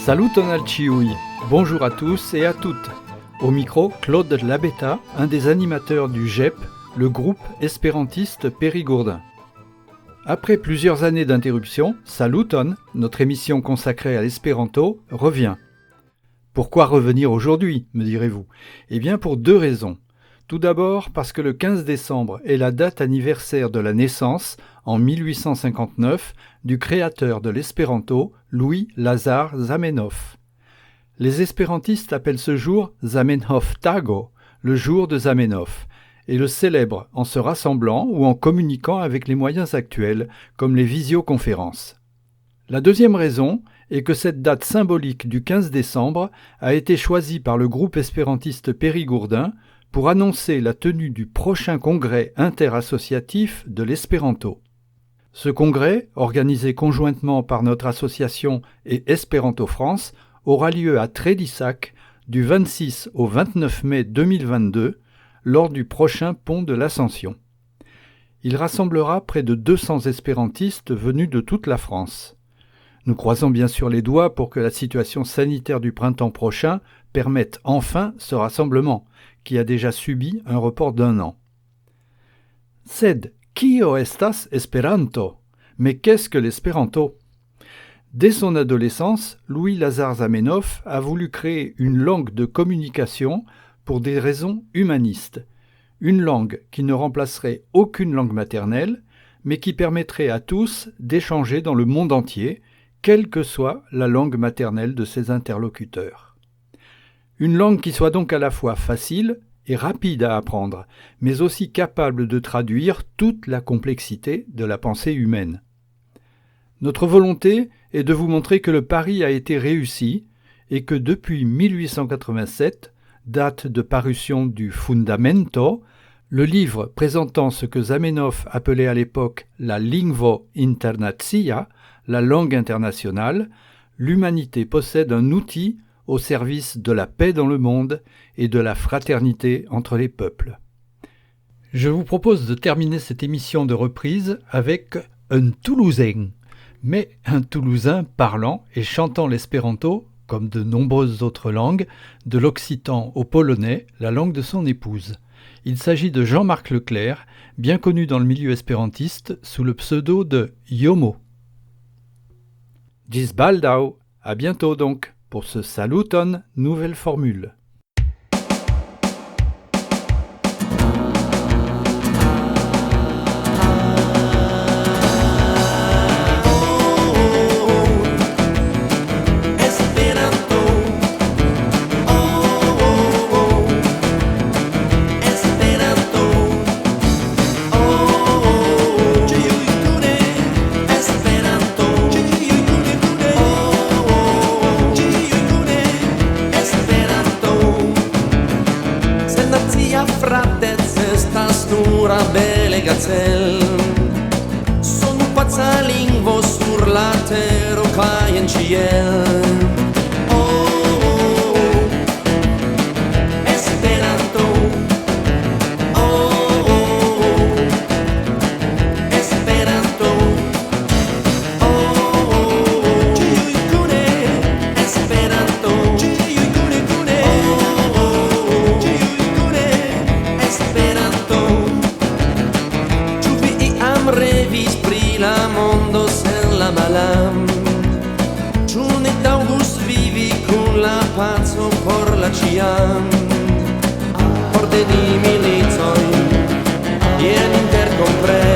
Salut Tonalchiui, bonjour à tous et à toutes. Au micro, Claude Labetta, un des animateurs du GEP, le groupe espérantiste périgourdin. Après plusieurs années d'interruption, Saluton, notre émission consacrée à l'espéranto, revient. Pourquoi revenir aujourd'hui, me direz-vous ? Eh bien pour deux raisons. Tout d'abord parce que le 15 décembre est la date anniversaire de la naissance, en 1859, du créateur de l'espéranto, Louis Lazar Zamenhof. Les espérantistes appellent ce jour Zamenhof Tago, le jour de Zamenhof, et le célèbrent en se rassemblant ou en communiquant avec les moyens actuels, comme les visioconférences. La deuxième raison est que cette date symbolique du 15 décembre a été choisie par le groupe espérantiste périgourdin pour annoncer la tenue du prochain congrès interassociatif de l'espéranto. Ce congrès, organisé conjointement par notre association et Espéranto France, aura lieu à Trédissac du 26 au 29 mai 2022 lors du prochain pont de l'Ascension. Il rassemblera près de 200 espérantistes venus de toute la France. Nous croisons bien sûr les doigts pour que la situation sanitaire du printemps prochain permette enfin ce rassemblement, qui a déjà subi un report d'1 an. Sed, kio estas Esperanto ? Mais qu'est-ce que l'espéranto ? Dès son adolescence, Louis Lazar Zamenhof a voulu créer une langue de communication pour des raisons humanistes. Une langue qui ne remplacerait aucune langue maternelle, mais qui permettrait à tous d'échanger dans le monde entier, quelle que soit la langue maternelle de ses interlocuteurs. Une langue qui soit donc à la fois facile et rapide à apprendre, mais aussi capable de traduire toute la complexité de la pensée humaine. Notre volonté est de vous montrer que le pari a été réussi et que depuis 1887, date de parution du Fundamento, le livre présentant ce que Zamenhof appelait à l'époque la Lingvo Internatia, la langue internationale, l'humanité possède un outil au service de la paix dans le monde et de la fraternité entre les peuples. Je vous propose de terminer cette émission de reprise avec un Toulousain, mais un Toulousain parlant et chantant l'espéranto, comme de nombreuses autres langues, de l'occitan au polonais, la langue de son épouse. Il s'agit de Jean-Marc Leclerc, bien connu dans le milieu espérantiste sous le pseudo de Yomo. Gis baldau, à bientôt donc, pour ce Saluton nouvelle formule. Son pazza lingvo sur la terra kaj en ciel. Esperanto. Esperanto. Ĉiuj kune Esperanto. Ĉiuj kune Esperanto. Revis pri la mondo sen la malam. Ĉu ne taŭgus vivi kun la paco por la ĉiam? Por teni militojn jen interkompreni.